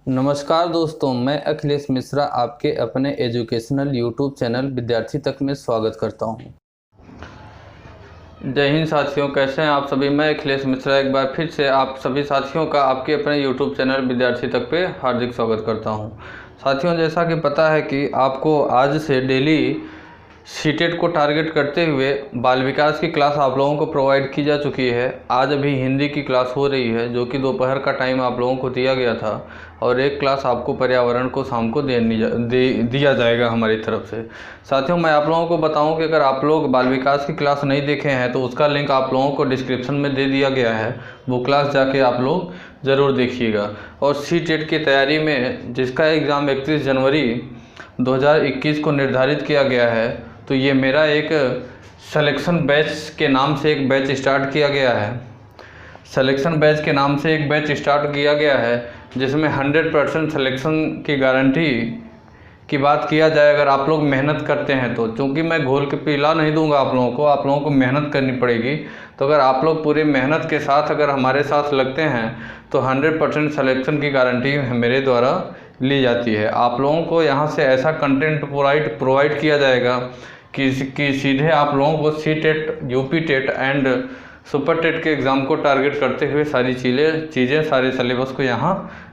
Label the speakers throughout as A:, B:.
A: नमस्कार दोस्तों, मैं अखिलेश मिश्रा आपके अपने एजुकेशनल यूट्यूब चैनल विद्यार्थी तक में स्वागत करता हूं। जय हिंद साथियों, कैसे हैं आप सभी। मैं अखिलेश मिश्रा एक बार फिर से आप सभी साथियों का आपके अपने यूट्यूब चैनल विद्यार्थी तक पे हार्दिक स्वागत करता हूं। साथियों, जैसा कि पता है कि आपको आज से डेली सीटेट को टारगेट करते हुए बाल विकास की क्लास आप लोगों को प्रोवाइड की जा चुकी है। आज अभी हिंदी की क्लास हो रही है, जो कि दोपहर का टाइम आप लोगों को दिया गया था, और एक क्लास आपको पर्यावरण को शाम को दिया जाएगा हमारी तरफ से। साथियों, मैं आप लोगों को बताऊं कि अगर आप लोग बाल विकास की क्लास नहीं देखे हैं तो उसका लिंक आप लोगों को डिस्क्रिप्शन में दे दिया गया है। वो क्लास जाके आप लोग ज़रूर देखिएगा। और सीटेट की तैयारी में जिसका एग्ज़ाम 31 जनवरी 2021 को निर्धारित किया गया है, तो ये मेरा एक सिलेक्शन बैच के नाम से एक बैच स्टार्ट किया गया है। सिलेक्शन बैच के नाम से एक बैच स्टार्ट किया गया है जिसमें 100% सिलेक्शन की गारंटी की बात किया जाए अगर आप लोग मेहनत करते हैं तो। क्योंकि मैं घोल के पिला नहीं दूंगा आप लोगों को मेहनत करनी पड़ेगी। तो अगर आप लोग पूरी मेहनत के साथ अगर हमारे साथ लगते हैं तो 100% सिलेक्शन की गारंटी मेरे द्वारा ली जाती है। आप लोगों को यहाँ से ऐसा कंटेंट प्रोवाइड किया जाएगा कि सीधे आप लोगों को CTET, UP TET and super TET के एग्ज़ाम को टारगेट करते हुए सारी चीज़ें सारे सिलेबस को यहाँ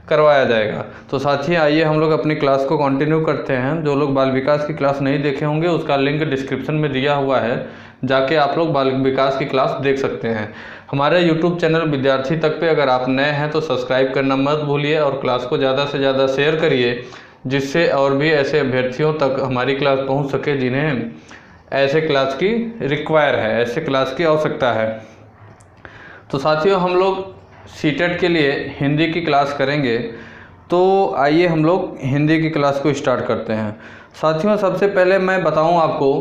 A: करवाया जाएगा। तो साथियों, आइए हम लोग अपनी क्लास को कंटिन्यू करते हैं। जो लोग बाल विकास की क्लास नहीं देखे होंगे उसका लिंक डिस्क्रिप्शन में दिया हुआ है, जाके आप लोग बाल विकास की क्लास देख सकते हैं। हमारे यूट्यूब चैनल विद्यार्थी तक पे अगर आप नए हैं तो सब्सक्राइब करना मत भूलिए और क्लास को ज़्यादा से ज़्यादा शेयर करिए, जिससे और भी ऐसे अभ्यर्थियों तक हमारी क्लास पहुँच सके जिन्हें ऐसे क्लास की रिक्वायर है, ऐसे क्लास की आवश्यकता है। तो साथियों, हम लोग सीटेट के लिए हिंदी की क्लास करेंगे। तो आइए हम लोग हिंदी की क्लास को स्टार्ट करते हैं। साथियों, सबसे पहले मैं बताऊं आपको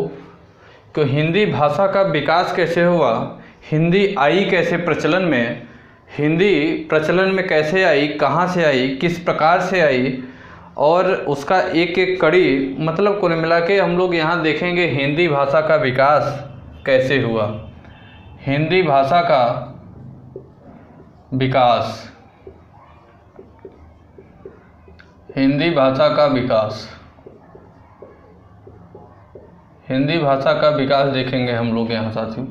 A: कि हिंदी भाषा का विकास कैसे हुआ, हिंदी आई कैसे प्रचलन में, हिंदी प्रचलन में कैसे आई, कहाँ से आई, किस प्रकार से आई, और उसका एक एक कड़ी, मतलब कुल मिला के हम लोग यहाँ देखेंगे हिंदी भाषा का विकास कैसे हुआ। हिंदी भाषा का विकास, हिंदी भाषा का विकास, हिंदी भाषा का विकास देखेंगे हम लोग यहाँ साथियों।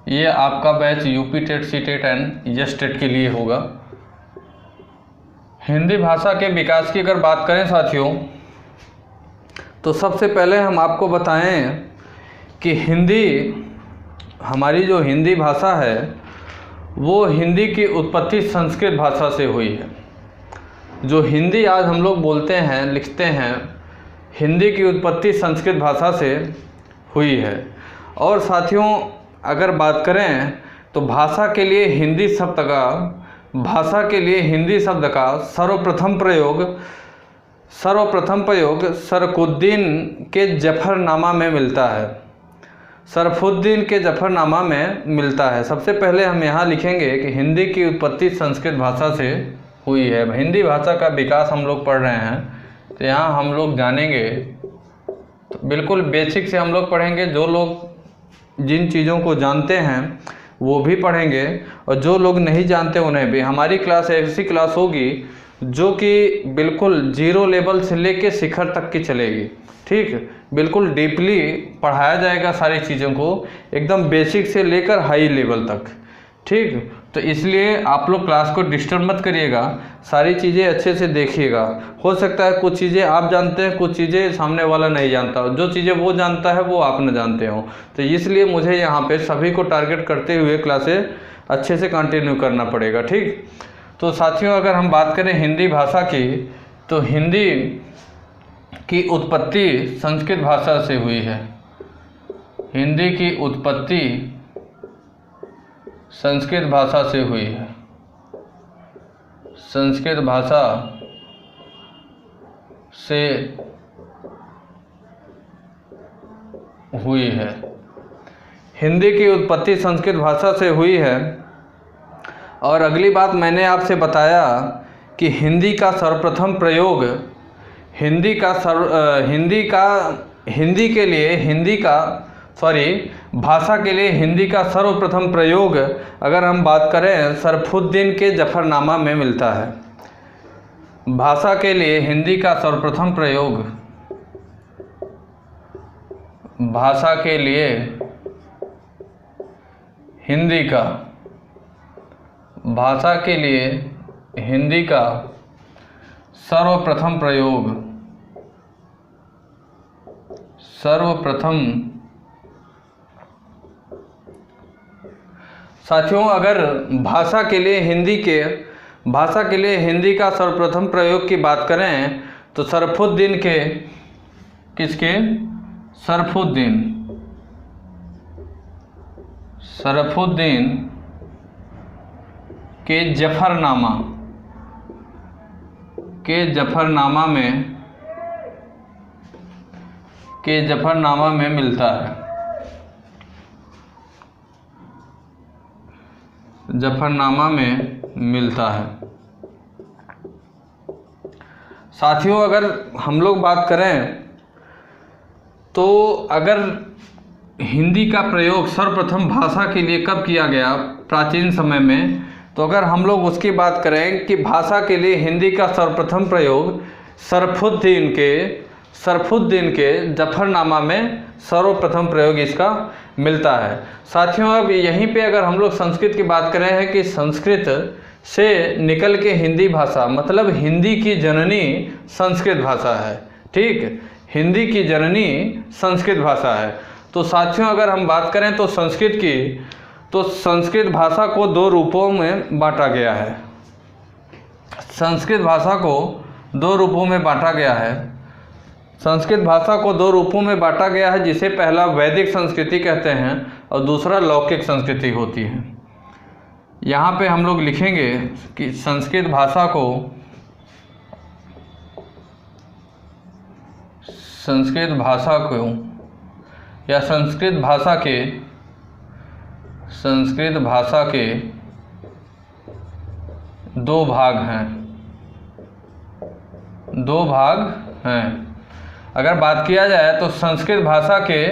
A: ये आपका batch UP TET, CTET and STET के लिए होगा। हिंदी भाषा के विकास की अगर बात करें साथियों, तो सबसे पहले हम आपको बताएं कि हिंदी, हमारी जो हिंदी भाषा है वो हिंदी की उत्पत्ति संस्कृत भाषा से हुई है। जो हिंदी आज हम लोग बोलते हैं, लिखते हैं, हिंदी की उत्पत्ति संस्कृत भाषा से हुई है। और साथियों, अगर बात करें तो भाषा के लिए हिंदी शब्द का सर्वप्रथम प्रयोग सरफुद्दीन के जफरनामा में मिलता है। सरफुद्दीन के जफरनामा में मिलता है। सबसे पहले हम यहाँ लिखेंगे कि हिंदी की उत्पत्ति संस्कृत भाषा से हुई है। हिंदी भाषा का विकास हम लोग पढ़ रहे हैं, तो यहाँ हम लोग जानेंगे, तो बिल्कुल बेसिक से हम लोग पढ़ेंगे। जो लोग जिन चीज़ों को जानते हैं वो भी पढ़ेंगे, और जो लोग नहीं जानते उन्हें भी। हमारी क्लास ऐसी क्लास होगी जो कि बिल्कुल जीरो लेवल से लेके शिखर तक की चलेगी। ठीक, बिल्कुल डीपली पढ़ाया जाएगा सारी चीज़ों को, एकदम बेसिक से लेकर हाई लेवल तक। ठीक, तो इसलिए आप लोग क्लास को डिस्टर्ब मत करिएगा, सारी चीज़ें अच्छे से देखिएगा। हो सकता है कुछ चीज़ें आप जानते हैं, कुछ चीज़ें सामने वाला नहीं जानता, जो चीज़ें वो जानता है वो आप न जानते हो। तो इसलिए मुझे यहाँ पे सभी को टारगेट करते हुए क्लासें अच्छे से कंटिन्यू करना पड़ेगा। ठीक, तो साथियों, अगर हम बात करें हिंदी भाषा की, तो हिंदी की उत्पत्ति संस्कृत भाषा से हुई है। हिंदी की उत्पत्ति संस्कृत भाषा से हुई है। संस्कृत भाषा से हुई है। हिंदी की उत्पत्ति संस्कृत भाषा से हुई है। और अगली बात मैंने आपसे बताया कि हिंदी का सर्वप्रथम प्रयोग, भाषा के लिए हिंदी का सर्वप्रथम प्रयोग अगर हम बात करें सरफुद्दीन के जफरनामा में मिलता है। भाषा के लिए हिंदी का सर्वप्रथम प्रयोग, भाषा के लिए हिंदी का, भाषा के लिए हिंदी का सर्वप्रथम प्रयोग, सर्वप्रथम। साथियों, अगर भाषा के लिए हिंदी का सर्वप्रथम प्रयोग की बात करें तो शरफुद्दीन के, किसके? शरफुद्दीन के जफरनामा में मिलता है, जफरनामा में मिलता है। साथियों, अगर हम लोग बात करें तो अगर हिंदी का प्रयोग सर्वप्रथम भाषा के लिए कब किया गया प्राचीन समय में, तो अगर हम लोग उसकी बात करें कि भाषा के लिए हिंदी का सर्वप्रथम प्रयोग शरफुद्दीन के जफरनामा में सर्वप्रथम प्रयोग इसका मिलता है। साथियों, अब यहीं पे अगर हम लोग संस्कृत की बात करें हैं कि संस्कृत से निकल के हिंदी भाषा, मतलब हिंदी की जननी संस्कृत भाषा है। ठीक, हिंदी की जननी संस्कृत भाषा है। तो साथियों, अगर हम बात करें तो संस्कृत भाषा को दो रूपों में बांटा गया है। संस्कृत भाषा को दो रूपों में बांटा गया है। संस्कृत भाषा को दो रूपों में बांटा गया है, जिसे पहला वैदिक संस्कृति कहते हैं और दूसरा लौकिक संस्कृति होती है। यहाँ पे हम लोग लिखेंगे कि संस्कृत भाषा को या संस्कृत भाषा के दो भाग हैं। अगर बात किया जाए तो संस्कृत भाषा के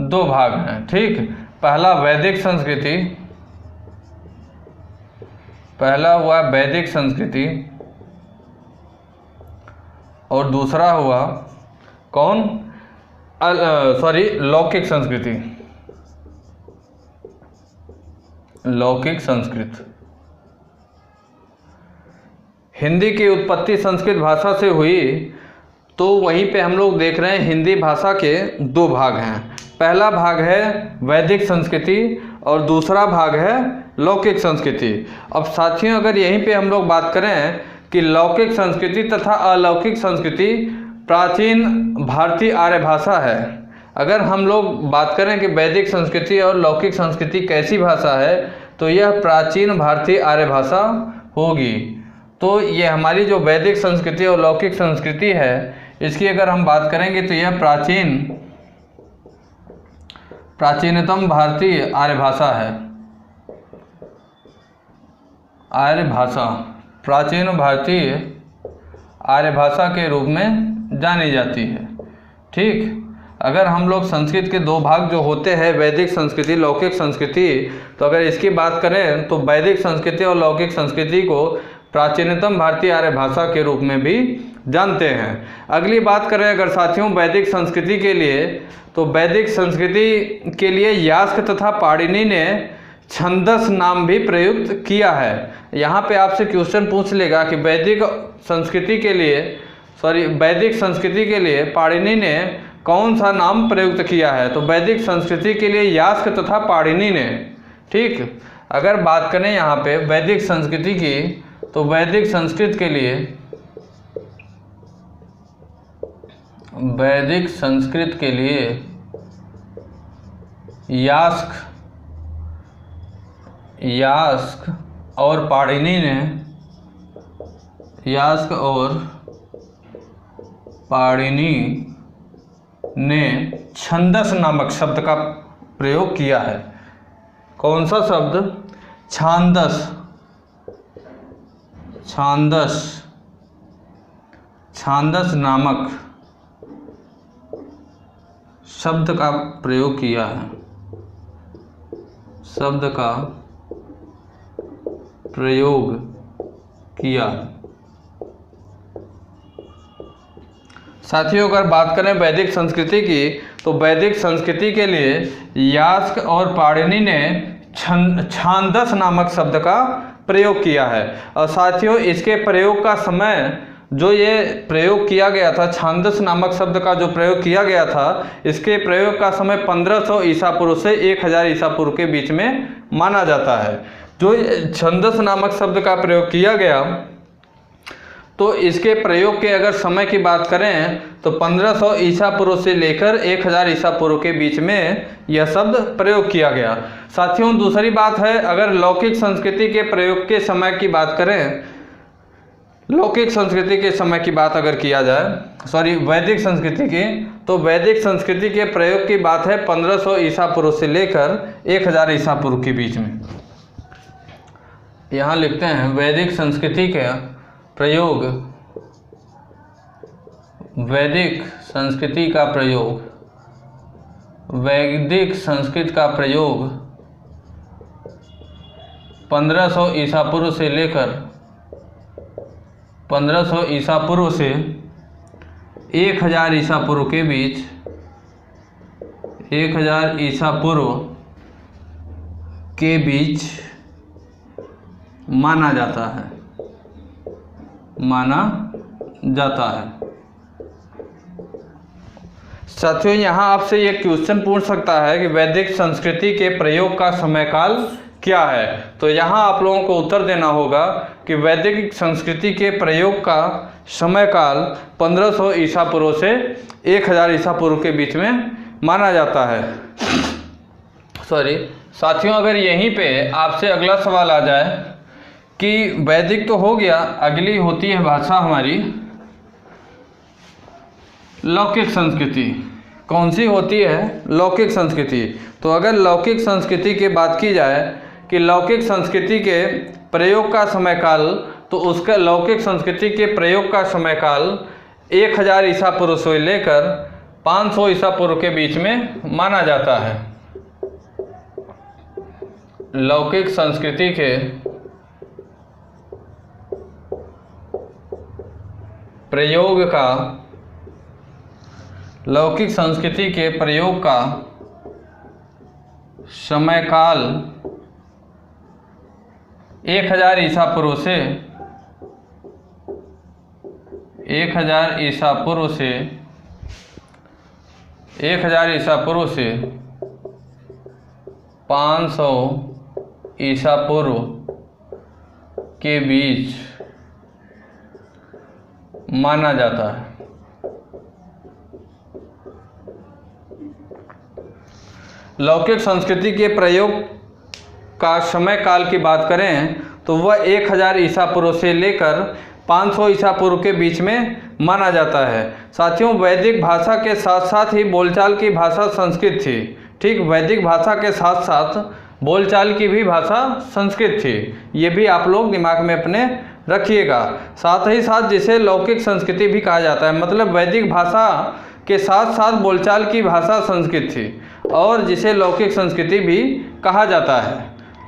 A: दो भाग हैं। ठीक, पहला हुआ वैदिक संस्कृति और दूसरा हुआ लौकिक संस्कृति। लौकिक संस्कृत। हिंदी की उत्पत्ति संस्कृत भाषा से हुई, तो वहीं पे हम लोग देख रहे हैं हिंदी भाषा के दो भाग हैं। पहला भाग है वैदिक संस्कृति और दूसरा भाग है लौकिक संस्कृति। अब साथियों, अगर यहीं पे हम लोग बात करें कि लौकिक संस्कृति तथा अलौकिक संस्कृति प्राचीन भारतीय आर्य भाषा है। अगर हम लोग बात करें कि वैदिक संस्कृति और लौकिक संस्कृति कैसी भाषा है, तो यह प्राचीन भारतीय आर्य भाषा होगी। तो ये हमारी जो वैदिक संस्कृति और लौकिक संस्कृति है, इसकी अगर हम बात करेंगे तो यह प्राचीनतम भारतीय आर्य भाषा है। प्राचीन भारतीय आर्य भाषा के रूप में जानी जाती है। ठीक, अगर हम लोग संस्कृत के दो भाग जो होते हैं, वैदिक संस्कृति, लौकिक संस्कृति, तो अगर इसकी बात करें तो वैदिक संस्कृति और लौकिक संस्कृति को प्राचीनतम भारतीय आर्य भाषा के रूप में भी जानते हैं। अगली बात करें अगर साथियों वैदिक संस्कृति के लिए, तो वैदिक संस्कृति के लिए यास्क तथा पाणिनि ने छंदस नाम भी प्रयुक्त किया है। यहाँ पे आपसे क्वेश्चन पूछ लेगा कि वैदिक संस्कृति के लिए पाणिनि ने कौन सा नाम प्रयुक्त किया है, तो वैदिक संस्कृति के लिए यास्क तथा पाणिनि ने। ठीक, अगर बात करें यहाँ पे वैदिक संस्कृति की, तो वैदिक संस्कृत के लिए यास्क और पाणिनि ने छंदस नामक शब्द का प्रयोग किया है। कौन सा शब्द? छांदस नामक शब्द का प्रयोग किया है। साथियों अगर बात करें वैदिक संस्कृति की, तो वैदिक संस्कृति के लिए यास्क और पाणिनि ने छांदस नामक शब्द का प्रयोग किया है। और साथियों इसके प्रयोग का समय, जो ये प्रयोग किया गया था, छांदस नामक शब्द का जो प्रयोग किया गया था, इसके प्रयोग का समय 1500 ईसा पूर्व से 1000 ईसा पूर्व के बीच में माना जाता है। जो छंदस नामक शब्द का प्रयोग किया गया, तो इसके प्रयोग के अगर समय की बात करें तो 1500 ईसा पूर्व से लेकर 1000 ईसा पूर्व के बीच में यह शब्द प्रयोग किया गया। साथियों दूसरी बात है, अगर लौकिक संस्कृति के प्रयोग के समय की बात करें, लौकिक संस्कृति के समय की बात अगर किया जाए, वैदिक संस्कृति की, तो वैदिक संस्कृति के प्रयोग की बात है 1500 ईसा पूर्व से लेकर 1000 ईसा पूर्व के बीच में। यहाँ लिखते हैं वैदिक संस्कृति के प्रयोग, वैदिक संस्कृति का प्रयोग, वैदिक संस्कृत का प्रयोग 1500 ईसा पूर्व से लेकर 1500 ईसा पूर्व से 1000 ईसा पूर्व के बीच, 1000 ईसा पूर्व के बीच माना जाता है, माना जाता है। साथियों यहाँ आपसे ये क्वेश्चन पूछ सकता है कि वैदिक संस्कृति के प्रयोग का समय काल क्या है, तो यहाँ आप लोगों को उत्तर देना होगा कि वैदिक संस्कृति के प्रयोग का समय काल 1500 ईसा पूर्व से 1000 ईसा पूर्व के बीच में माना जाता है। साथियों अगर यहीं पे आपसे अगला सवाल आ जाए कि वैदिक तो हो गया, अगली होती है भाषा हमारी लौकिक संस्कृति। कौन सी होती है? लौकिक संस्कृति। तो अगर लौकिक संस्कृति की बात की जाए कि लौकिक संस्कृति के प्रयोग का समय काल, तो उसका लौकिक संस्कृति के प्रयोग का समय काल 1000 ईसा पूर्व से लेकर 500 ईसा पूर्व के बीच में माना जाता है। लौकिक संस्कृति के प्रयोग का, लौकिक संस्कृति के प्रयोग का समय काल 1000 ईसा पूर्व से 1000 ईसा पूर्व से 1000 ईसा पूर्व से 500 ईसा पूर्व के बीच माना जाता है। लौकिक संस्कृति के प्रयोग का समय काल की बात करें तो वह 1000 ईसा पूर्व से लेकर 500 ईसा पूर्व के बीच में माना जाता है। साथियों वैदिक भाषा के साथ साथ ही बोलचाल की भाषा संस्कृत थी। ठीक, वैदिक भाषा के साथ साथ बोलचाल की भी भाषा संस्कृत थी। ये भी आप लोग दिमाग में अपने रखिएगा। साथ ही साथ जिसे लौकिक संस्कृति भी कहा जाता है, मतलब वैदिक भाषा के साथ साथ बोलचाल की भाषा संस्कृत थी, और जिसे लौकिक संस्कृति भी कहा जाता है,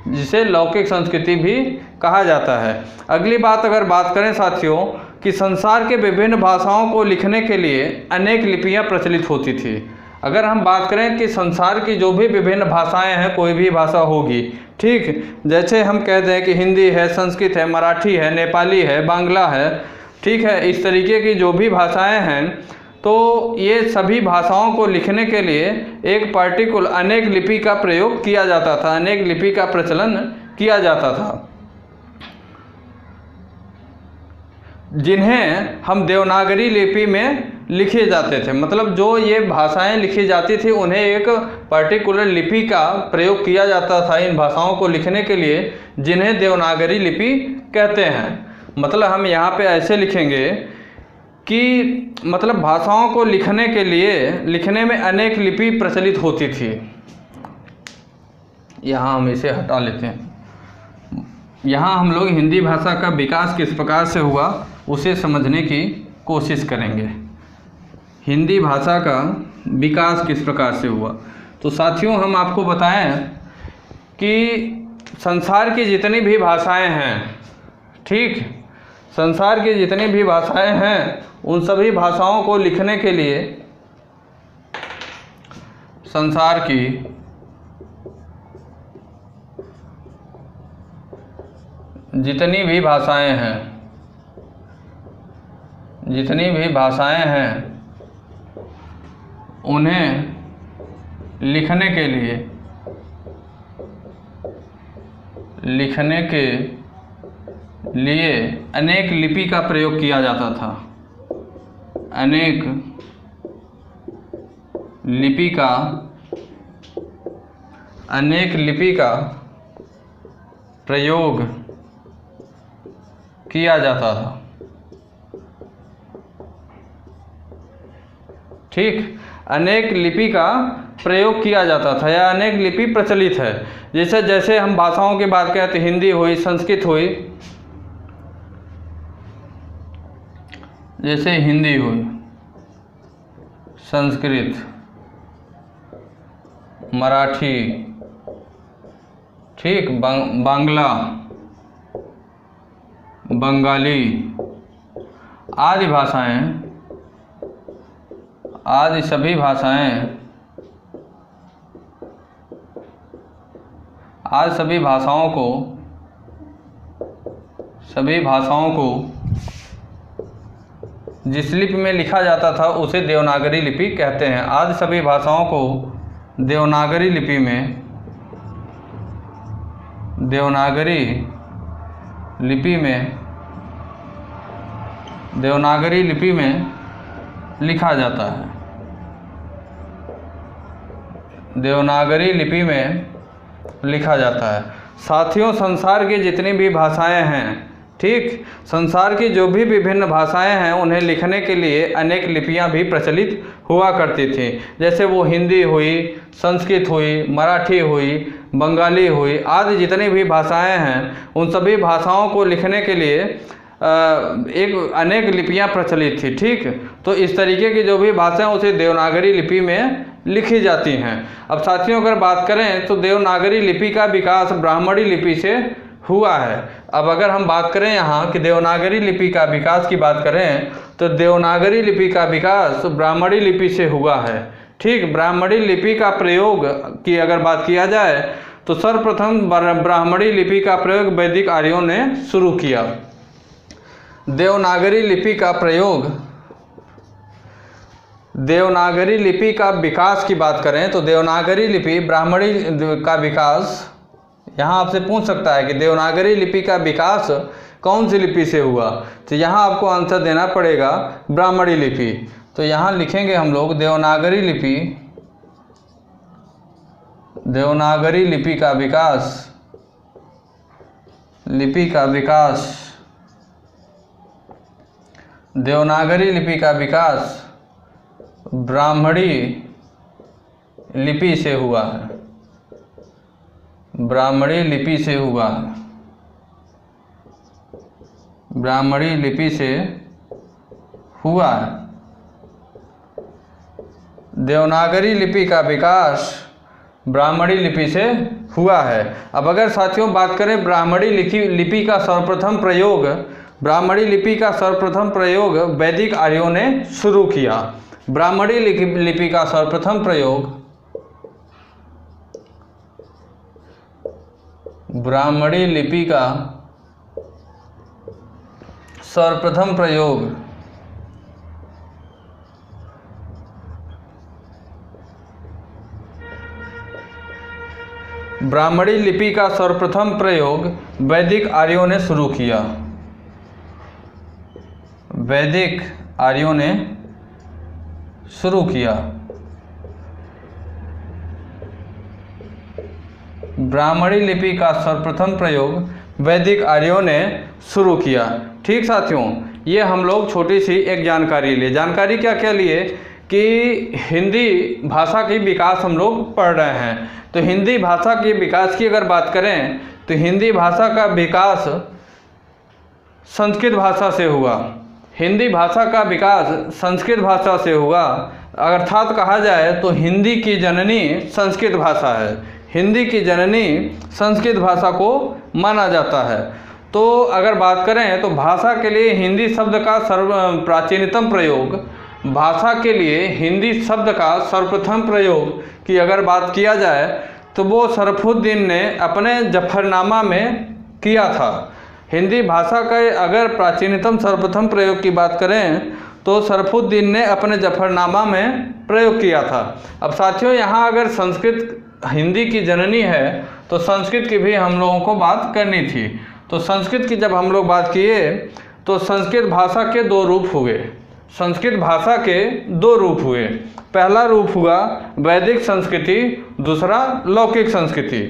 A: जिसे लौकिक संस्कृति भी कहा जाता है। अगली बात अगर बात करें साथियों कि संसार के विभिन्न भाषाओं को लिखने के लिए अनेक लिपियां प्रचलित होती थी। अगर हम बात करें कि संसार की जो भी विभिन्न भाषाएं हैं, कोई भी भाषा होगी, ठीक, जैसे हम कहते हैं कि हिंदी है, संस्कृत है, मराठी है, नेपाली है, बांग्ला है, ठीक है, इस तरीके की जो भी भाषाएं हैं, तो ये सभी भाषाओं को लिखने के लिए एक पार्टिकुलर अनेक लिपि का प्रयोग किया जाता था, अनेक लिपि का प्रचलन किया जाता था, जिन्हें हम देवनागरी लिपि में लिखे जाते थे। मतलब जो ये भाषाएं लिखी जाती थी उन्हें एक पर्टिकुलर लिपि का प्रयोग किया जाता था इन भाषाओं को लिखने के लिए, जिन्हें देवनागरी लिपि कहते हैं। मतलब हम यहाँ पे ऐसे लिखेंगे कि मतलब भाषाओं को लिखने के लिए, लिखने में अनेक लिपि प्रचलित होती थी। यहाँ हम इसे हटा लेते हैं। यहाँ हम लोग हिंदी भाषा का विकास किस प्रकार से हुआ उसे समझने की कोशिश करेंगे। हिंदी भाषा का विकास किस प्रकार से हुआ, तो साथियों हम आपको बताएं कि संसार की जितनी भी भाषाएं हैं, ठीक, संसार की जितनी भी भाषाएं हैं उन सभी भाषाओं को लिखने के लिए, संसार की जितनी भी भाषाएं हैं, जितनी भी भाषाएं हैं उन्हें लिखने के लिए, लिखने के लिए अनेक लिपि का प्रयोग किया जाता था। अनेक लिपि का, अनेक लिपि का प्रयोग किया जाता था। ठीक, अनेक लिपि का प्रयोग किया जाता था या अनेक लिपि प्रचलित है। जैसे जैसे हम भाषाओं की बात करें तो हिंदी हुई, संस्कृत हुई, जैसे हिंदी हुई, संस्कृत, मराठी, ठीक, बांग्ला, बंगाली आदि भाषाएं, आदि सभी भाषाएं, आज सभी भाषाओं को, सभी भाषाओं को जिस लिपि में लिखा जाता था उसे देवनागरी लिपि कहते हैं। आज सभी भाषाओं को देवनागरी लिपि में, देवनागरी लिपि में, देवनागरी लिपि में लिखा जाता है। देवनागरी लिपि में लिखा जाता है। साथियों, संसार की जितनी भी भाषाएं हैं, ठीक, संसार की जो भी विभिन्न भाषाएं हैं उन्हें लिखने के लिए अनेक लिपियां भी प्रचलित हुआ करती थी। जैसे वो हिंदी हुई, संस्कृत हुई, मराठी हुई, बंगाली हुई, आदि जितनी भी भाषाएं हैं उन सभी भाषाओं को लिखने के लिए एक अनेक लिपियां प्रचलित थी। ठीक, तो इस तरीके की जो भी भाषाएं उसे देवनागरी लिपि में लिखी जाती हैं। अब साथियों, अगर बात करें तो देवनागरी लिपि का विकास ब्राह्मणी लिपि से हुआ है। अब अगर हम बात करें यहाँ कि देवनागरी लिपि का विकास की बात करें तो देवनागरी लिपि का विकास ब्राह्मणी लिपि से हुआ है। ठीक, ब्राह्मणी लिपि का प्रयोग की अगर बात किया जाए तो सर्वप्रथम ब्राह्मणी लिपि का प्रयोग वैदिक आर्यों ने शुरू किया। देवनागरी लिपि का प्रयोग, देवनागरी लिपि का विकास की बात करें तो देवनागरी लिपि ब्राह्मणी का विकास, यहाँ आपसे पूछ सकता है कि देवनागरी लिपि का विकास कौन सी लिपि से हुआ, तो यहाँ आपको आंसर देना पड़ेगा ब्राह्मणी लिपि। तो यहाँ लिखेंगे हम लोग देवनागरी लिपि, देवनागरी लिपि का विकास, लिपि का विकास, देवनागरी लिपि का विकास ब्राह्मणी लिपि से हुआ है, ब्राह्मणी लिपि से हुआ है, ब्राह्मणी लिपि से हुआ है। देवनागरी लिपि का विकास ब्राह्मणी लिपि से हुआ है। अब अगर साथियों बात करें ब्राह्मणी लिपि का सर्वप्रथम प्रयोग, ब्राह्मणी लिपि का सर्वप्रथम प्रयोग वैदिक आर्यों ने शुरू किया। ब्राह्मणी लिपि का सर्वप्रथम प्रयोग, ब्राह्मणी लिपि का सर्वप्रथम प्रयोग ब्राह्मणी लिपि का सर्वप्रथम प्रयोग वैदिक आर्यों ने शुरू किया। वैदिक आर्यों ने शुरू किया। ब्राह्मणी लिपि का सर्वप्रथम प्रयोग वैदिक आर्यों ने शुरू किया। ठीक साथियों, ये हम लोग छोटी सी एक जानकारी लिए। जानकारी क्या क्या लिए कि हिंदी भाषा की विकास हम लोग पढ़ रहे हैं। तो हिंदी भाषा के विकास की अगर बात करें तो हिंदी भाषा का विकास संस्कृत भाषा से हुआ। हिंदी भाषा का विकास संस्कृत भाषा से हुआ। अर्थात कहा जाए तो हिंदी की जननी संस्कृत भाषा है। हिंदी की जननी संस्कृत भाषा को माना जाता है। तो अगर बात करें तो भाषा के लिए हिंदी शब्द का प्राचीनतम प्रयोग, भाषा के लिए हिंदी शब्द का सर्वप्रथम प्रयोग की अगर बात किया जाए तो वो शरफुद्दीन ने अपने जफरनामा में किया था। हिंदी भाषा का अगर प्राचीनतम सर्वप्रथम प्रयोग की बात करें तो शरफुद्दीन ने अपने जफरनामा में प्रयोग किया था। अब साथियों, यहाँ अगर संस्कृत हिंदी की जननी है तो संस्कृत की भी हम लोगों को बात करनी थी। तो संस्कृत की जब हम लोग बात किए तो संस्कृत भाषा के दो रूप हुए। संस्कृत भाषा के दो रूप हुए। पहला रूप हुआ वैदिक संस्कृति, दूसरा लौकिक संस्कृति।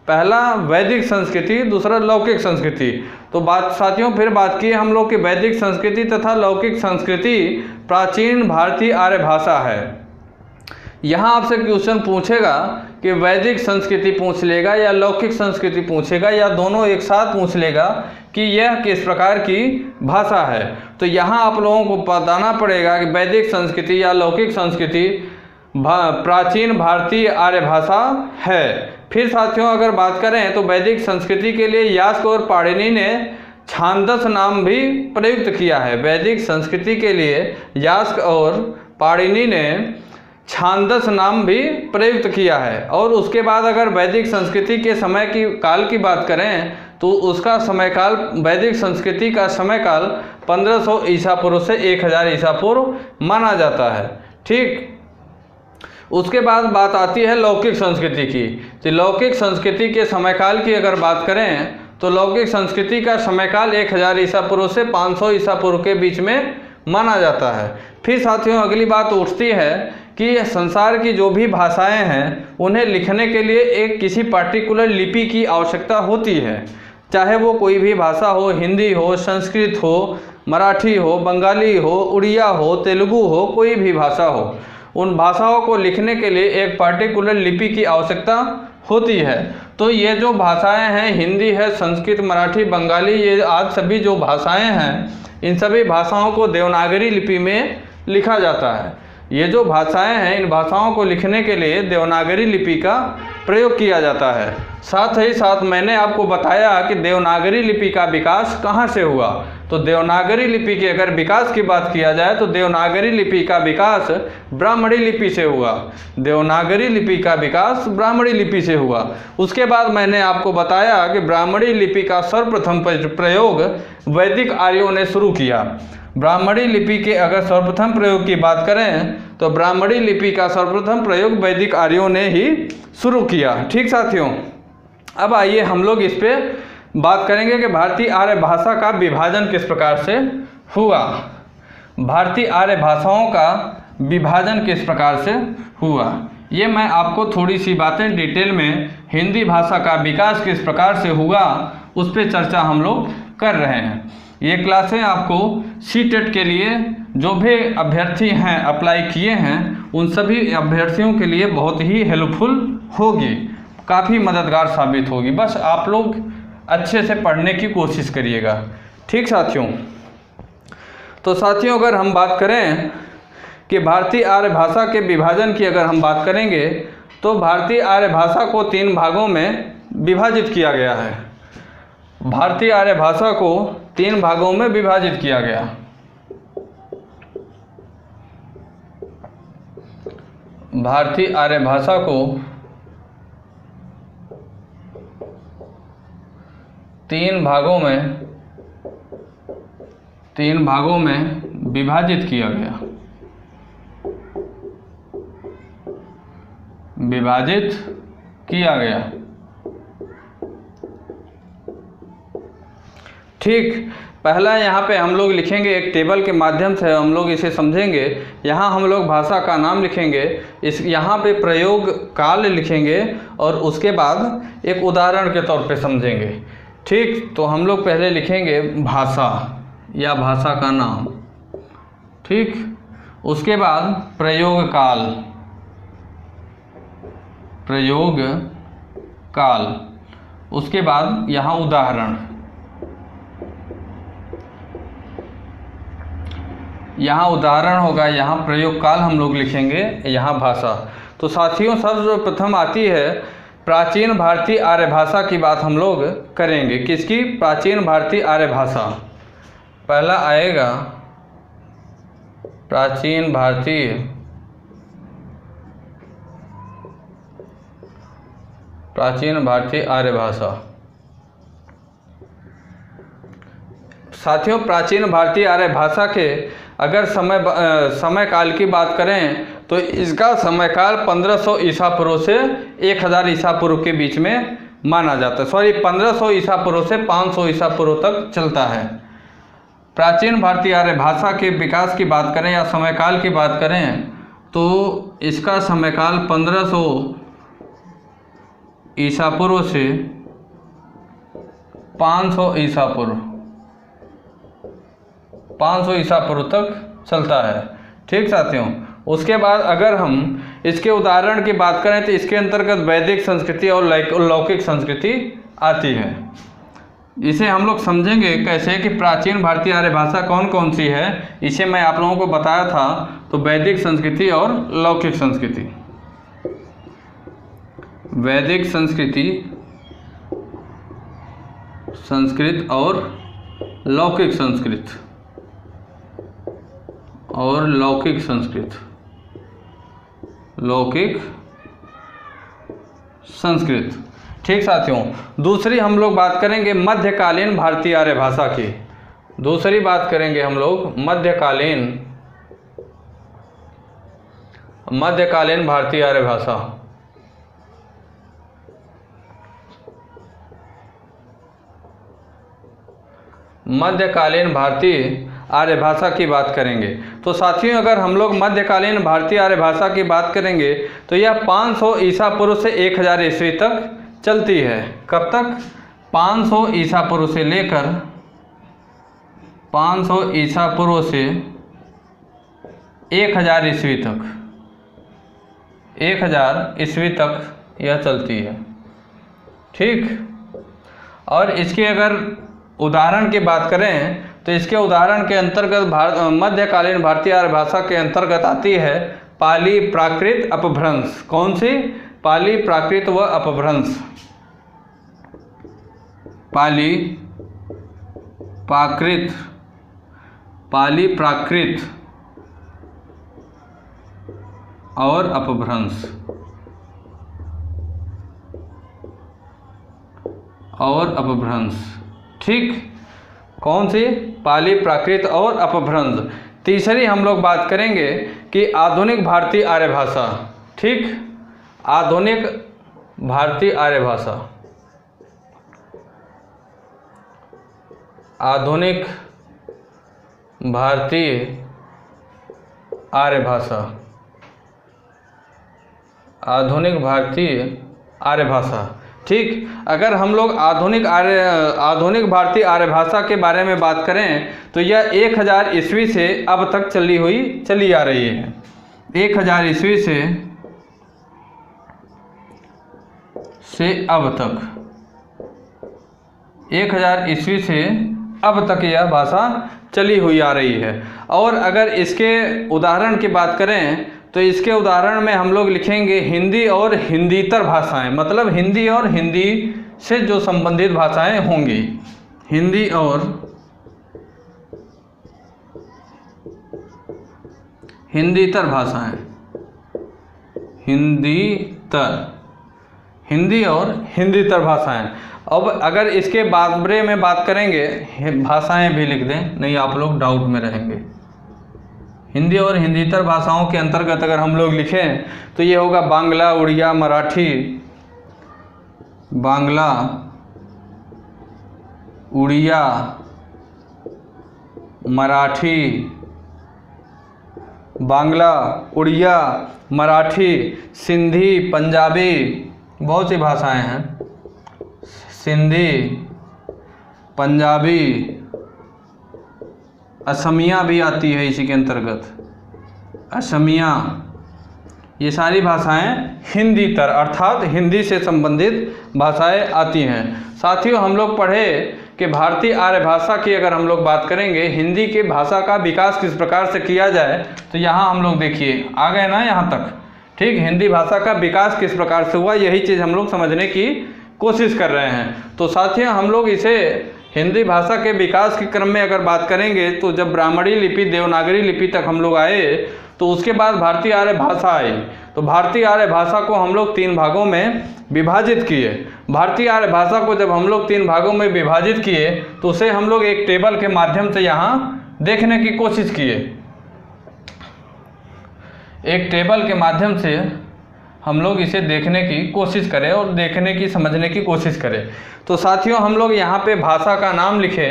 A: पहला वैदिक संस्कृति, दूसरा लौकिक संस्कृति। तो बात साथियों फिर बात की हम लोग कि वैदिक संस्कृति तथा लौकिक संस्कृति प्राचीन भारतीय आर्य भाषा है। यहाँ आपसे क्वेश्चन पूछेगा कि वैदिक संस्कृति पूछ लेगा या लौकिक संस्कृति पूछेगा या दोनों एक साथ पूछ लेगा कि यह किस प्रकार की भाषा है। तो यहाँ आप लोगों को बताना पड़ेगा कि वैदिक संस्कृति या लौकिक संस्कृति प्राचीन भारतीय आर्य भाषा है। फिर साथियों अगर बात करें तो वैदिक संस्कृति के लिए यास्क और पाणिनि ने छांदस नाम भी प्रयुक्त किया है। वैदिक संस्कृति के लिए यास्क और पाणिनि ने छांदस नाम भी प्रयुक्त किया है। और उसके बाद अगर वैदिक संस्कृति के समय की काल की बात करें तो उसका समयकाल, वैदिक संस्कृति का समयकाल 1500 ईसा पूर्व से 1000 ईसा पूर्व माना जाता है। ठीक, उसके बाद बात आती है लौकिक संस्कृति की। तो लौकिक संस्कृति के समयकाल की अगर बात करें तो लौकिक संस्कृति का समयकाल 1000 ईसा पूर्व से 500 ईसा पूर्व के बीच में माना जाता है। फिर साथियों अगली बात उठती है कि संसार की जो भी भाषाएं हैं उन्हें लिखने के लिए एक किसी पार्टिकुलर लिपि की आवश्यकता होती है। चाहे वो कोई भी भाषा हो, हिंदी हो, संस्कृत हो, मराठी हो, बंगाली हो, उड़िया हो, तेलुगु हो, कोई भी भाषा हो, उन भाषाओं को लिखने के लिए एक पार्टिकुलर लिपि की आवश्यकता होती है। तो ये जो भाषाएं हैं, हिंदी है, संस्कृत, मराठी, बंगाली, ये आज सभी जो भाषाएं हैं इन सभी भाषाओं को देवनागरी लिपि में लिखा जाता है। ये जो भाषाएं हैं इन भाषाओं को लिखने के लिए देवनागरी लिपि का प्रयोग किया जाता है। साथ ही साथ मैंने आपको बताया कि देवनागरी लिपि का विकास कहाँ से हुआ। तो देवनागरी लिपि के अगर विकास की बात किया जाए तो देवनागरी लिपि का विकास ब्राह्मणी लिपि से हुआ। देवनागरी लिपि का विकास ब्राह्मणी लिपि से हुआ। उसके बाद मैंने आपको बताया कि ब्राह्मणी लिपि का सर्वप्रथम प्रयोग वैदिक आर्यों ने शुरू किया। ब्राह्मणी लिपि के अगर सर्वप्रथम प्रयोग की बात करें तो ब्राह्मणी लिपि का सर्वप्रथम प्रयोग वैदिक आर्यों ने ही शुरू किया। ठीक साथियों, अब आइए हम लोग इस पे बात करेंगे कि भारतीय आर्य भाषा का विभाजन किस प्रकार से हुआ। भारतीय आर्य भाषाओं का विभाजन किस प्रकार से हुआ, ये मैं आपको थोड़ी सी बातें डिटेल में हिंदी भाषा का विकास किस प्रकार से हुआ उस पर चर्चा हम लोग कर रहे हैं। ये क्लासें आपको सीटेट के लिए जो भी अभ्यर्थी हैं अप्लाई किए हैं उन सभी अभ्यर्थियों के लिए बहुत ही हेल्पफुल होगी, काफ़ी मददगार साबित होगी। बस आप लोग अच्छे से पढ़ने की कोशिश करिएगा। ठीक साथियों, तो साथियों अगर हम बात करें कि भारतीय आर्य भाषा के विभाजन की अगर हम बात करेंगे तो भारतीय आर्य भाषा को 3 भागों में विभाजित किया गया है। भारतीय आर्य भाषा को 3 भागों में विभाजित किया गया। भारतीय आर्य भाषा को 3 भागों में विभाजित किया गया। विभाजित किया गया। ठीक, पहला यहाँ पे हम लोग लिखेंगे एक टेबल के माध्यम से हम लोग इसे समझेंगे। यहाँ हम लोग भाषा का नाम लिखेंगे, इस यहाँ पे प्रयोग काल लिखेंगे और उसके बाद एक उदाहरण के तौर पे समझेंगे। ठीक, तो हम लोग पहले लिखेंगे भाषा या भाषा का नाम। ठीक, उसके बाद प्रयोग काल, प्रयोग काल, उसके बाद यहाँ उदाहरण, यहाँ उदाहरण होगा, यहाँ प्रयोग काल हम लोग लिखेंगे, यहाँ भाषा। तो साथियों सर्वप्रथम आती है प्राचीन भारतीय आर्य भाषा की बात हम लोग करेंगे। किसकी? प्राचीन भारतीय आर्य भाषा। पहला आएगा प्राचीन भारतीय आर्य भाषा। साथियों, प्राचीन भारतीय आर्य भाषा के अगर समय काल की बात करें तो इसका समय काल 1500 ईसा पूर्व से 1000 ईसा पूर्व के बीच में माना जाता है। सॉरी, 1500 ईसा पूर्व से 500 ईसा पूर्व तक चलता है। प्राचीन भारतीय आर्य भाषा के विकास की बात करें या समयकाल की बात करें तो इसका समयकाल 1500 ईसा पूर्व से 500 ईसा पूर्व तक चलता है। ठीक साथियों, उसके बाद अगर हम इसके उदाहरण की बात करें तो इसके अंतर्गत वैदिक संस्कृति और लौकिक संस्कृति आती है। इसे हम लोग समझेंगे कैसे कि प्राचीन भारतीय आर्य भाषा कौन कौन सी है। इसे मैं आप लोगों को बताया था, तो वैदिक संस्कृति और लौकिक संस्कृति। वैदिक संस्कृत और लौकिक संस्कृत। ठीक साथियों, दूसरी हम लोग बात करेंगे मध्यकालीन भारतीय आर्य भाषा की। दूसरी बात करेंगे हम लोग मध्यकालीन भारतीय आर्य भाषा। मध्यकालीन भारतीय आर्य भाषा की बात करेंगे तो साथियों, अगर हम लोग मध्यकालीन भारतीय आर्य भाषा की बात करेंगे तो यह 500 ईसा पूर्व से 1000 ईस्वी तक चलती है। कब तक? 500 ईसा पूर्व से लेकर 500 ईसा पूर्व से 1000 ईस्वी तक 1000 ईस्वी तक यह चलती है। ठीक, और इसके अगर उदाहरण की बात करें तो इसके उदाहरण के अंतर्गत मध्यकालीन भारतीय आर्य भाषा के अंतर्गत आती है पाली प्राकृत अपभ्रंश। कौन सी? पाली प्राकृत व अपभ्रंश। पाली प्राकृत और अपभ्रंश ठीक, कौन सी? पाली प्राकृत और अपभ्रंश। तीसरी हम लोग बात करेंगे कि आधुनिक भारतीय आर्य भाषा। ठीक, आधुनिक भारतीय आर्य भाषा। आधुनिक भारतीय आर्य भाषा। आधुनिक भारतीय आर्य भाषा। ठीक, अगर हम लोग आधुनिक भारतीय आर्य भाषा के बारे में बात करें तो यह 1000 ईस्वी से अब तक चली आ रही है। 1000 ईस्वी से अब तक 1000 ईस्वी से अब तक यह भाषा चली हुई आ रही है। और अगर इसके उदाहरण की बात करें तो इसके उदाहरण में हम लोग लिखेंगे हिंदी और हिंदीतर भाषाएं, मतलब हिंदी और हिंदी से जो संबंधित भाषाएं होंगी। हिंदी और हिंदीतर भाषाएं। हिंदी और हिंदीतर भाषाएं। अब अगर इसके बारे में बात करेंगे, भाषाएं भी लिख दें, नहीं आप लोग डाउट में रहेंगे। हिंदी और हिंदीतर भाषाओं के अंतर्गत अगर हम लोग लिखें तो ये होगा बांग्ला, उड़िया, मराठी। बांग्ला, उड़िया, मराठी। बांग्ला, उड़िया, मराठी, सिंधी, पंजाबी, बहुत सी भाषाएं हैं। सिंधी, पंजाबी, असमिया भी आती है इसी के अंतर्गत। असमिया, ये सारी भाषाएं हिंदीतर अर्थात हिंदी से संबंधित भाषाएं आती हैं। साथियों, हम लोग पढ़े कि भारतीय आर्य भाषा की अगर हम लोग बात करेंगे, हिंदी की भाषा का विकास किस प्रकार से किया जाए, तो यहाँ हम लोग देखिए आ गए ना यहाँ तक ठीक, हिंदी भाषा का विकास किस प्रकार से हुआ, यही चीज़ हम लोग समझने की कोशिश कर रहे हैं। तो साथियों हम लोग इसे हिंदी भाषा के विकास के क्रम में अगर बात करेंगे तो जब ब्राह्मणी लिपि देवनागरी लिपि तक हम लोग आए तो उसके बाद भारतीय आर्य भाषा आई। तो भारतीय आर्य भाषा को हम लोग 3 भागों में विभाजित किए। भारतीय आर्य भाषा को जब हम लोग 3 भागों में विभाजित किए तो उसे हम लोग एक टेबल के माध्यम से यहाँ देखने की कोशिश किए। एक टेबल के माध्यम से हम लोग इसे देखने की कोशिश करें और देखने की समझने की कोशिश करें। तो साथियों हम लोग यहाँ पे भाषा का नाम लिखे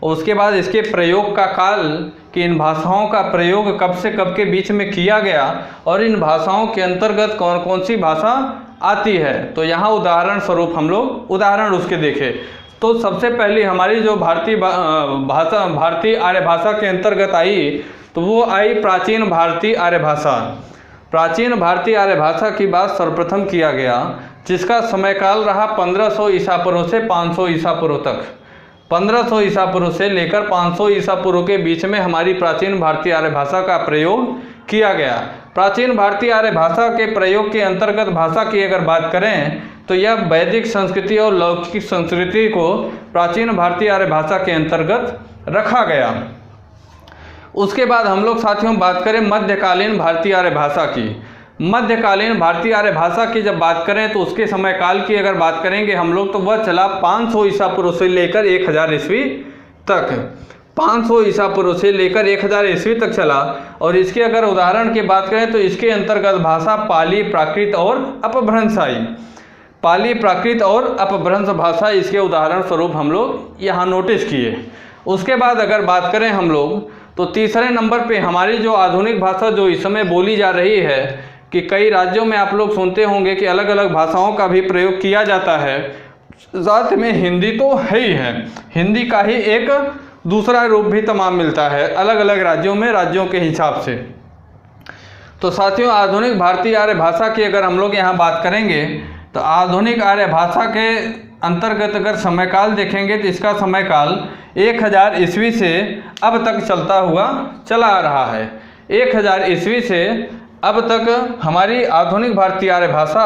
A: और उसके बाद इसके प्रयोग का काल कि इन भाषाओं का प्रयोग कब से कब के बीच में किया गया और इन भाषाओं के अंतर्गत कौन कौन सी भाषा आती है। तो यहाँ उदाहरण स्वरूप हम लोग उदाहरण उसके देखें। तो सबसे पहली हमारी जो भारतीय आर्य भाषा के अंतर्गत आई तो वो आई प्राचीन भारतीय आर्य भाषा। प्राचीन भारतीय आर्य भाषा की बात सर्वप्रथम किया गया जिसका समयकाल रहा 1500 ईसा पूर्व से 500 ईसा पूर्व तक। 1500 ईसा पूर्व से लेकर 500 ईसा पूर्व के बीच में हमारी प्राचीन भारतीय आर्य भाषा का प्रयोग किया गया। प्राचीन भारतीय आर्य भाषा के प्रयोग के अंतर्गत भाषा की अगर बात करें तो यह वैदिक संस्कृति और लौकिक संस्कृति को प्राचीन भारतीय आर्य भाषा के अंतर्गत रखा गया। उसके बाद हम लोग साथियों बात करें मध्यकालीन भारतीय आर्य भाषा की। मध्यकालीन भारतीय आर्य भाषा की जब बात करें तो उसके समय काल की अगर बात करेंगे हम लोग तो वह चला 500 ईसा पूर्व से लेकर 1000 ईस्वी तक। 500 ईसा पूर्व से लेकर 1000 ईस्वी तक चला। और इसके अगर उदाहरण की बात करें तो इसके अंतर्गत भाषा पाली, प्राकृत और अपभ्रंश आई। पाली, प्राकृत और अपभ्रंश भाषा इसके उदाहरण स्वरूप हम लोग यहाँ नोटिस किए। उसके बाद अगर बात करें हम लोग तो तीसरे नंबर पे हमारी जो आधुनिक भाषा जो इस समय बोली जा रही है कि कई राज्यों में आप लोग सुनते होंगे कि अलग अलग भाषाओं का भी प्रयोग किया जाता है। साथ में हिंदी तो है ही है, हिंदी का ही एक दूसरा रूप भी तमाम मिलता है अलग अलग राज्यों में, राज्यों के हिसाब से। तो साथियों आधुनिक भारतीय आर्य भाषा की अगर हम लोग यहाँ बात करेंगे तो आधुनिक आर्य भाषा के अंतर्गत अगर समयकाल देखेंगे तो इसका समयकाल 1000 ईस्वी से अब तक चलता हुआ चला आ रहा है। 1000 ईस्वी से अब तक हमारी आधुनिक भारतीय आर्य भाषा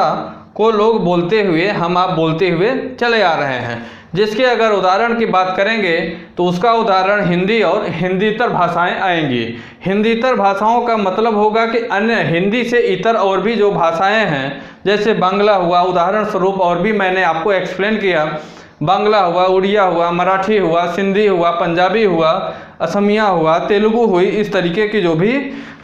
A: को लोग बोलते हुए, हम आप बोलते हुए चले आ रहे हैं। जिसके अगर उदाहरण की बात करेंगे तो उसका उदाहरण हिंदी और हिंदीतर भाषाएं आएंगी। हिंदीतर भाषाओं का मतलब होगा कि अन्य हिंदी से इतर और भी जो भाषाएं हैं जैसे बांग्ला हुआ, उदाहरण स्वरूप और भी मैंने आपको एक्सप्लेन किया, बांग्ला हुआ, उड़िया हुआ, मराठी हुआ, सिंधी हुआ, पंजाबी हुआ, असमिया हुआ, तेलुगु हुई, इस तरीके की जो भी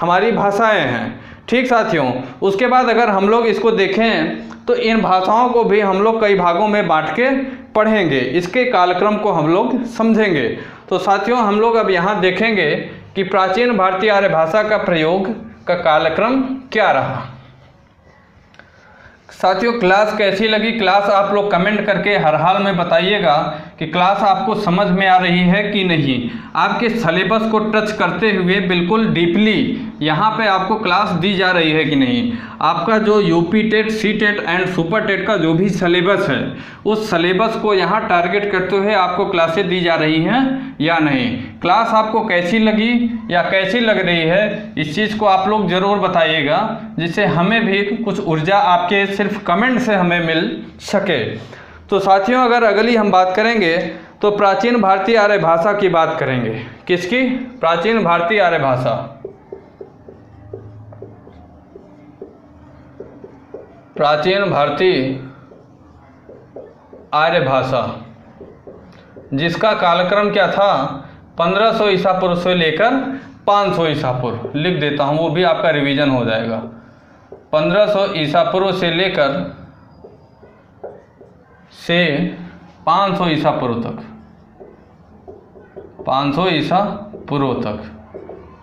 A: हमारी भाषाएं हैं। ठीक साथियों, उसके बाद अगर हम लोग इसको देखें तो इन भाषाओं को भी हम लोग कई भागों में बांट के पढ़ेंगे, इसके कालक्रम को हम लोग समझेंगे। तो साथियों हम लोग अब यहाँ देखेंगे कि प्राचीन भारतीय आर्य भाषा का प्रयोग का कालक्रम क्या रहा। साथियों क्लास कैसी लगी, क्लास आप लोग कमेंट करके हर हाल में बताइएगा कि क्लास आपको समझ में आ रही है कि नहीं। आपके सिलेबस को टच करते हुए बिल्कुल डीपली यहाँ पे आपको क्लास दी जा रही है कि नहीं। आपका जो UP TET, CTET and super TET का जो भी सिलेबस है उस सिलेबस को यहाँ टारगेट करते हुए आपको क्लासें दी जा रही हैं या नहीं। क्लास आपको कैसी लगी या कैसी लग रही है इस चीज़ को आप लोग ज़रूर बताइएगा, जिससे हमें भी कुछ ऊर्जा आपके सिर्फ कमेंट से हमें मिल सके। तो साथियों अगर अगली हम बात करेंगे तो प्राचीन भारतीय आर्य भाषा की बात करेंगे। किसकी? प्राचीन भारतीय आर्य भाषा। प्राचीन भारतीय आर्य भाषा जिसका कालक्रम क्या था 1500 ईसा पूर्व से लेकर 500 ईसा पूर्व। लिख देता हूँ, वो भी आपका रिवीजन हो जाएगा। 1500 ईसा पूर्व से लेकर 500 ईसा पूर्व तक, 500 ईसा पूर्व तक।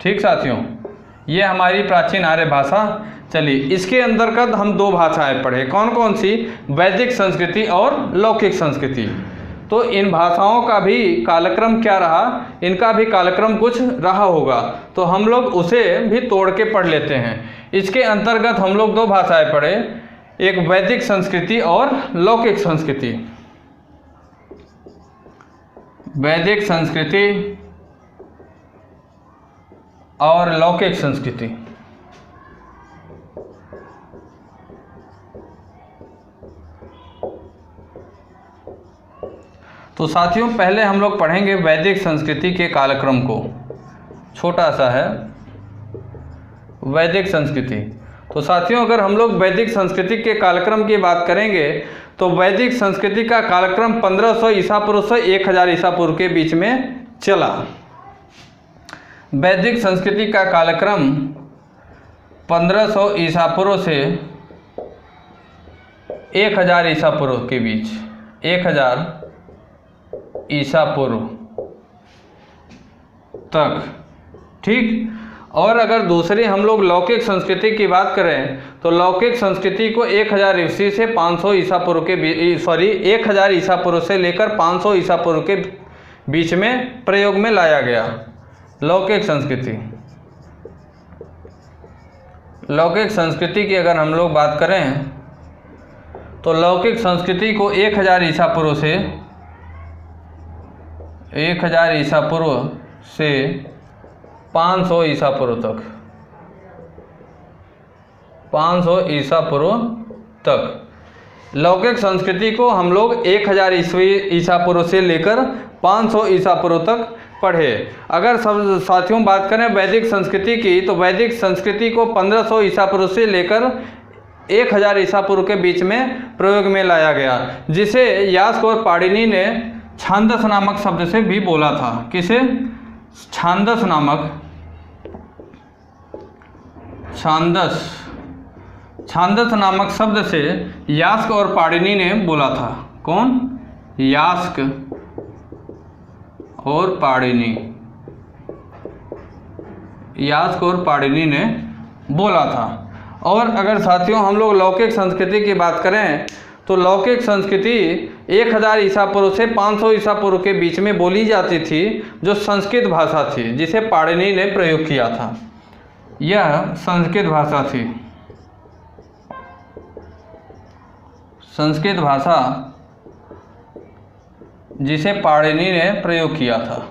A: ठीक साथियों, ये हमारी प्राचीन आर्य भाषा चलिए। इसके अंतर्गत हम 2 भाषाएं पढ़े, कौन कौन सी? वैदिक संस्कृति और लौकिक संस्कृति। तो इन भाषाओं का भी कालक्रम क्या रहा, इनका भी कालक्रम कुछ रहा होगा, तो हम लोग उसे भी तोड़ के पढ़ लेते हैं। इसके अंतर्गत हम लोग 2 भाषाएं पढ़े, एक वैदिक संस्कृति और लौकिक संस्कृति। वैदिक संस्कृति और लौकिक संस्कृति। तो साथियों पहले हम लोग पढ़ेंगे वैदिक संस्कृति के कालक्रम को, छोटा सा है वैदिक संस्कृति। तो साथियों अगर हम लोग वैदिक संस्कृति के कालक्रम की बात करेंगे तो वैदिक संस्कृति का कालक्रम 1500 ईसा पूर्व से 1000 ईसा पूर्व के बीच में चला। वैदिक संस्कृति का कालक्रम 1500 ईसा पूर्व से 1000 ईसा पूर्व के बीच, 1000 ईसा पूर्व तक, ठीक। और अगर दूसरी हम लोग लौकिक संस्कृति की बात करें तो लौकिक संस्कृति को 1000 ईस्वी से 500 ईसा पूर्व के 1000 ईसा पूर्व से लेकर 500 ईसा पूर्व के बीच में प्रयोग में लाया गया। लौकिक संस्कृति, लौकिक संस्कृति की अगर हम लोग बात करें तो लौकिक संस्कृति को 1000 ईसा पूर्व से 1000 ईसा पूर्व से 500 ईसा पूर्व तक, 500 ईसा पूर्व तक लौकिक संस्कृति को हम लोग 1000 ईसा पूर्व से लेकर 500 ईसा पूर्व तक पढ़े। अगर सब साथियों बात करें वैदिक संस्कृति की तो वैदिक संस्कृति को 1500 ईसा पूर्व से लेकर 1000 ईसा पूर्व के बीच में प्रयोग में लाया गया, जिसे यास्क और पाणिनि ने छांदस नामक शब्द से भी बोला था। किसे? छांदस नामक, छांदस नामक शब्द से यास्क और पाणिनि ने बोला था। कौन? यास्क और पाणिनि, यास्क और पाणिनि ने बोला था। और अगर साथियों हम लोग लौकिक संस्कृति की बात करें तो लौकिक संस्कृति 1000 ईसा पूर्व से 500 ईसा पूर्व के बीच में बोली जाती थी, जो संस्कृत भाषा थी जिसे पाणिनि ने प्रयोग किया था। यह संस्कृत भाषा थी, संस्कृत भाषा जिसे पाणिनि ने प्रयोग किया था।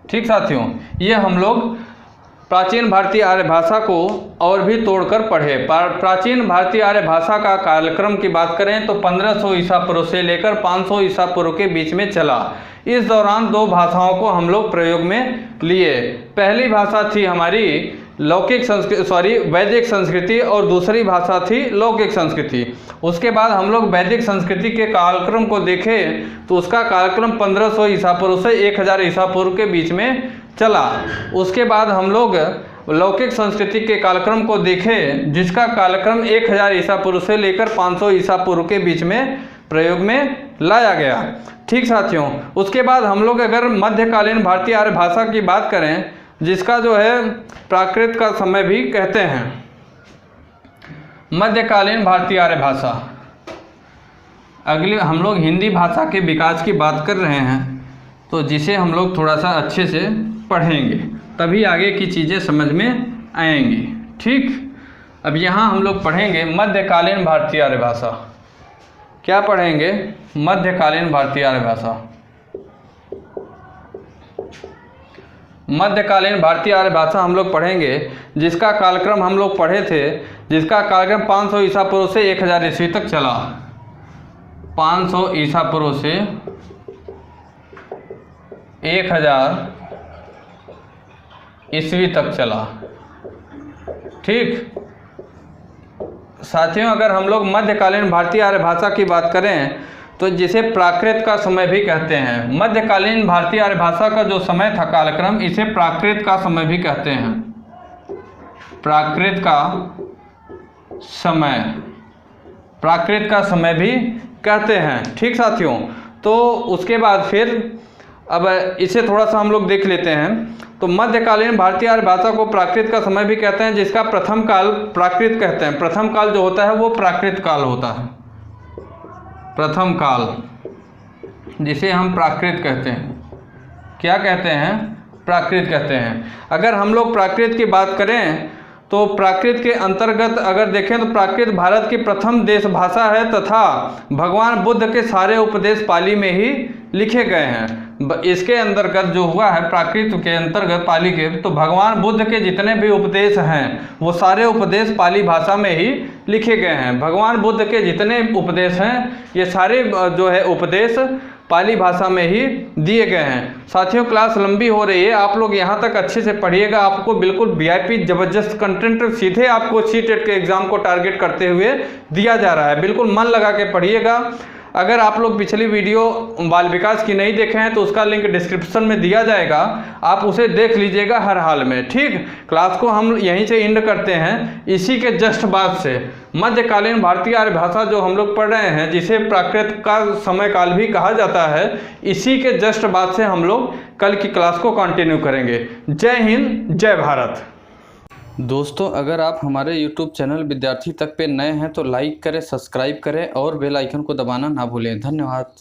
A: ठीक साथियों, ये हम लोग प्राचीन भारतीय आर्य भाषा को और भी तोड़कर पढ़े। प्राचीन भारतीय आर्य भाषा का कालक्रम की बात करें तो 1500 ईसा पूर्व से लेकर 500 ईसा पूर्व के बीच में चला। इस दौरान दो भाषाओं को हम लोग प्रयोग में लिए। पहली भाषा थी हमारी वैदिक संस्कृति और दूसरी भाषा थी लौकिक संस्कृति। उसके बाद हम लोग वैदिक संस्कृति के कालक्रम को देखें तो उसका कालक्रम 1500 ईसा पूर्व से 1000 ईसा पूर्व के बीच में चला। उसके बाद हम लोग लौकिक संस्कृति के कालक्रम को देखें जिसका कालक्रम 1000 ईसा पूर्व से लेकर 500 ईसा पूर्व के बीच में प्रयोग में लाया गया। ठीक साथियों, उसके बाद हम लोग अगर मध्यकालीन भारतीय आर्य भाषा की बात करें जिसका जो है प्राकृत का समय भी कहते हैं, मध्यकालीन भारतीय आर्य भाषा। अगली हम लोग हिंदी भाषा के विकास की बात कर रहे हैं तो जिसे हम लोग थोड़ा सा अच्छे से पढ़ेंगे तभी आगे की चीज़ें समझ में आएंगी। ठीक, अब यहाँ हम लोग पढ़ेंगे मध्यकालीन भारतीय आर्य भाषा। क्या पढ़ेंगे? मध्यकालीन भारतीय आर्य भाषा। मध्यकालीन भारतीय आर्य भाषा हम लोग पढ़ेंगे जिसका कालक्रम हम लोग पढ़े थे, जिसका कालक्रम 500 ईसा पूर्व से 1000 ईस्वी तक चला। 500 ईसा पूर्व से 1000 ईस्वी तक चला। ठीक साथियों, अगर हम लोग मध्यकालीन भारतीय आर्य भाषा की बात करें तो जिसे प्राकृत का समय भी कहते हैं। मध्यकालीन भारतीय आर्य भाषा का जो समय था कालक्रम, इसे प्राकृत का समय भी कहते हैं। प्राकृत का समय, प्राकृत का समय भी कहते हैं। ठीक साथियों, तो उसके बाद फिर अब इसे थोड़ा सा हम लोग देख लेते हैं। तो मध्यकालीन भारतीय आर्य भाषा को प्राकृत का समय भी कहते हैं, जिसका प्रथम काल प्राकृत कहते हैं। प्रथम काल जो होता है वो प्राकृत काल होता है। प्रथम काल जिसे हम प्राकृत कहते हैं। क्या कहते हैं? प्राकृत कहते हैं। अगर हम लोग प्राकृत की बात करें तो प्राकृत के अंतर्गत अगर देखें तो प्राकृत भारत की प्रथम देश भाषा है तथा भगवान बुद्ध के सारे उपदेश पाली में ही लिखे गए हैं। इसके अंतर्गत जो हुआ है प्राकृत के अंतर्गत पाली के, तो भगवान बुद्ध के जितने भी उपदेश हैं वो सारे उपदेश पाली भाषा में ही लिखे गए हैं। भगवान बुद्ध के जितने उपदेश हैं ये सारे जो है उपदेश पाली भाषा में ही दिए गए हैं। साथियों क्लास लंबी हो रही है, आप लोग यहाँ तक अच्छे से पढ़िएगा। आपको बिल्कुल वीआईपी जबरदस्त कंटेंट सीधे आपको सीटेट के एग्ज़ाम को टारगेट करते हुए दिया जा रहा है। बिल्कुल मन लगा के पढ़िएगा। अगर आप लोग पिछली वीडियो बाल विकास की नहीं देखे हैं तो उसका लिंक डिस्क्रिप्शन में दिया जाएगा, आप उसे देख लीजिएगा हर हाल में। ठीक, क्लास को हम यहीं से एंड करते हैं। इसी के जस्ट बाद से मध्यकालीन भारतीय आर्य भाषा जो हम लोग पढ़ रहे हैं, जिसे प्राकृत का समय काल भी कहा जाता है, इसी के जस्ट बाद से हम लोग कल की क्लास को कंटिन्यू करेंगे। जय हिंद, जय भारत। दोस्तों अगर आप हमारे YouTube चैनल विद्यार्थी तक पे नए हैं तो लाइक करें, सब्सक्राइब करें और बेल आइकन को दबाना ना भूलें। धन्यवाद।